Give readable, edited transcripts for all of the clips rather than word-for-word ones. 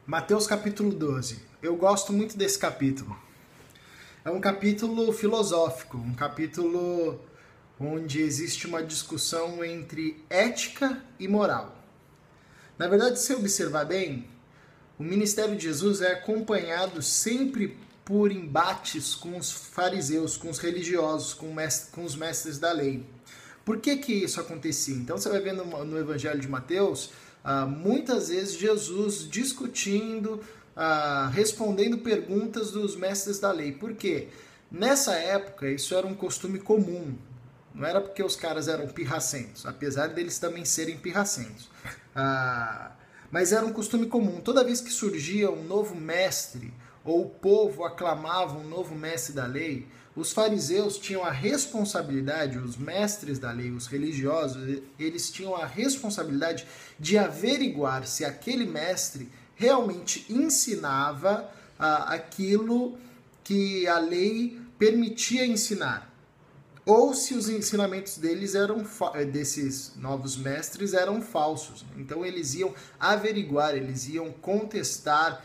Mateus capítulo 12. Eu gosto muito desse capítulo. É um capítulo filosófico, um capítulo onde existe uma discussão entre ética e moral. Na verdade, se observar bem, o ministério de Jesus é acompanhado sempre por embates com os fariseus, com os religiosos, com os mestres da lei. Por que isso acontecia? Então você vai vendo no Evangelho de Mateus, muitas vezes Jesus discutindo, respondendo perguntas dos mestres da lei. Por quê? Nessa época isso era um costume comum. Não era porque os caras eram pirracentos, apesar deles também serem pirracentos. Mas era um costume comum. Toda vez que surgia um novo mestre, ou o povo aclamava um novo mestre da lei, os fariseus tinham a responsabilidade, os mestres da lei, os religiosos, eles tinham a responsabilidade de averiguar se aquele mestre realmente ensinava aquilo que a lei permitia ensinar, ou se os ensinamentos desses novos mestres eram falsos. Então eles iam averiguar, eles iam contestar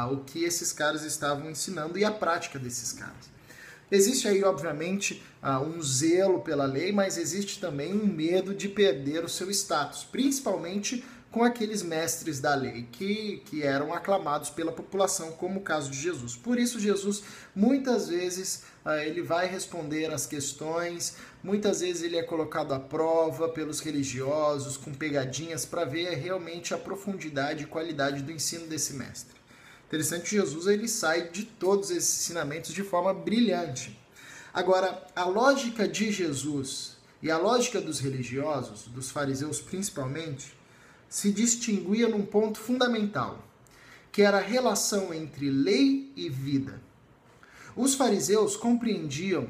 o que esses caras estavam ensinando e a prática desses caras. Existe aí, obviamente, um zelo pela lei, mas existe também um medo de perder o seu status, principalmente com aqueles mestres da lei que eram aclamados pela população, como o caso de Jesus. Por isso, Jesus, muitas vezes, ele vai responder as questões, muitas vezes ele é colocado à prova pelos religiosos, com pegadinhas, para ver realmente a profundidade e qualidade do ensino desse mestre. Interessante, Jesus ele sai de todos esses ensinamentos de forma brilhante. Agora, a lógica de Jesus e a lógica dos religiosos, dos fariseus principalmente, se distinguia num ponto fundamental, que era a relação entre lei e vida. Os fariseus compreendiam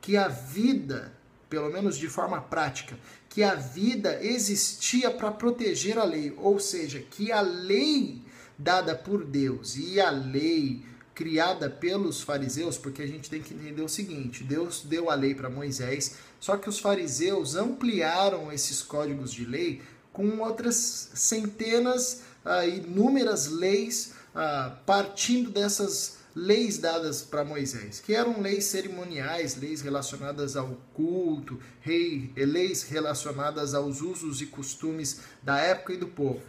que a vida, pelo menos de forma prática, que a vida existia para proteger a lei, ou seja, que a lei dada por Deus e a lei criada pelos fariseus, porque a gente tem que entender o seguinte: Deus deu a lei para Moisés, só que os fariseus ampliaram esses códigos de lei com outras centenas, inúmeras leis, partindo dessas leis dadas para Moisés, que eram leis cerimoniais, leis relacionadas ao culto, leis relacionadas aos usos e costumes da época e do povo.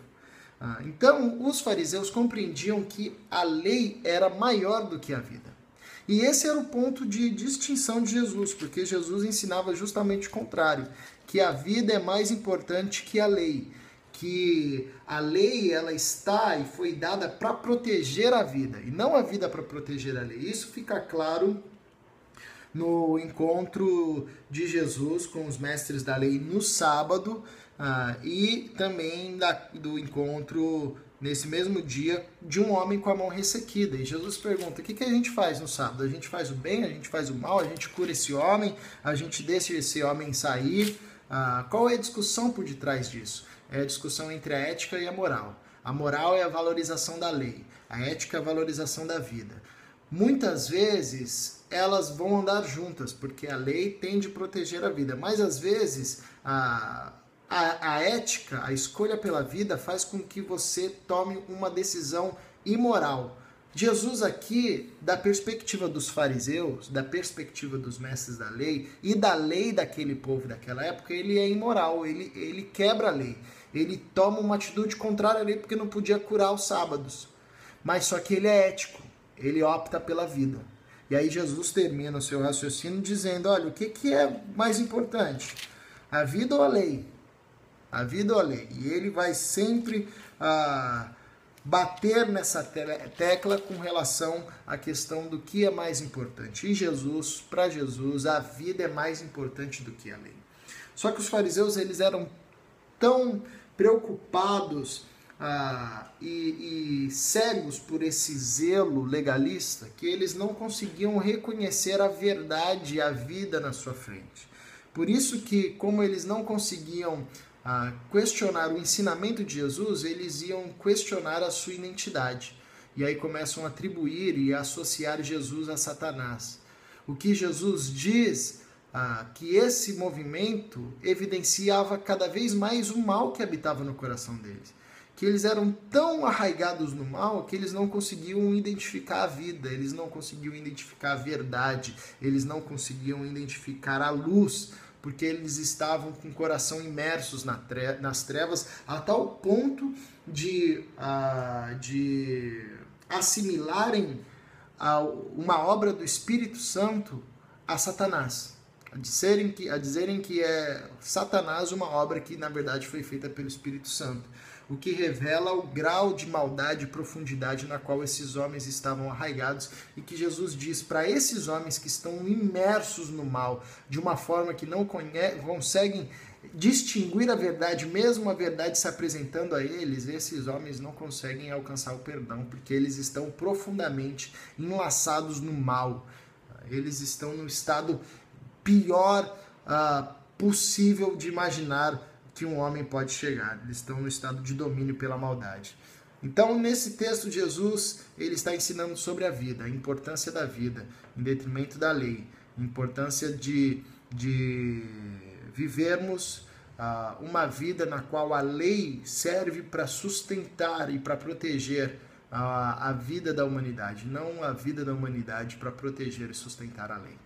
Então, os fariseus compreendiam que a lei era maior do que a vida. E esse era o ponto de distinção de Jesus, porque Jesus ensinava justamente o contrário, que a vida é mais importante que a lei, que a lei ela está e foi dada para proteger a vida, e não a vida para proteger a lei. Isso fica claro no encontro de Jesus com os mestres da lei no sábado, e também do encontro nesse mesmo dia de um homem com a mão ressequida. E Jesus pergunta: o que a gente faz no sábado? A gente faz o bem, a gente faz o mal, a gente cura esse homem, a gente deixa esse homem sair? Qual é a discussão por detrás disso? É a discussão entre a ética e a moral. A moral é a valorização da lei, a ética é a valorização da vida. Muitas vezes elas vão andar juntas, porque a lei tende a proteger a vida, mas às vezes a ética, a escolha pela vida faz com que você tome uma decisão imoral. Jesus aqui, da perspectiva dos fariseus, da perspectiva dos mestres da lei e da lei daquele povo daquela época, ele é imoral, ele quebra a lei. Ele toma uma atitude contrária à lei porque não podia curar os sábados. Mas só que ele é ético, ele opta pela vida. E aí Jesus termina o seu raciocínio dizendo: olha, o que é mais importante? A vida ou a lei? A vida ou a lei? E ele vai sempre bater nessa tecla com relação à questão do que é mais importante. E Jesus, para Jesus, a vida é mais importante do que a lei. Só que os fariseus eles eram tão preocupados e cegos por esse zelo legalista que eles não conseguiam reconhecer a verdade e a vida na sua frente. Por isso que, como eles não conseguiam questionar o ensinamento de Jesus, eles iam questionar a sua identidade. E aí começam a atribuir e a associar Jesus a Satanás. O que Jesus diz que esse movimento evidenciava cada vez mais o mal que habitava no coração deles. que eles eram tão arraigados no mal que eles não conseguiam identificar a vida, eles não conseguiam identificar a verdade, eles não conseguiam identificar a luz, porque eles estavam com o coração imersos nas trevas, a tal ponto de assimilarem uma obra do Espírito Santo a Satanás. A dizerem que é Satanás uma obra que na verdade foi feita pelo Espírito Santo, o que revela o grau de maldade e profundidade na qual esses homens estavam arraigados, e que Jesus diz para esses homens que estão imersos no mal, de uma forma que não conseguem distinguir a verdade, mesmo a verdade se apresentando a eles, esses homens não conseguem alcançar o perdão, porque eles estão profundamente enlaçados no mal, eles estão no estado pior possível de imaginar que um homem pode chegar. Eles estão no estado de domínio pela maldade. Então, nesse texto, Jesus ele está ensinando sobre a vida, a importância da vida, em detrimento da lei, a importância de vivermos uma vida na qual a lei serve para sustentar e para proteger a vida da humanidade, não a vida da humanidade para proteger e sustentar a lei.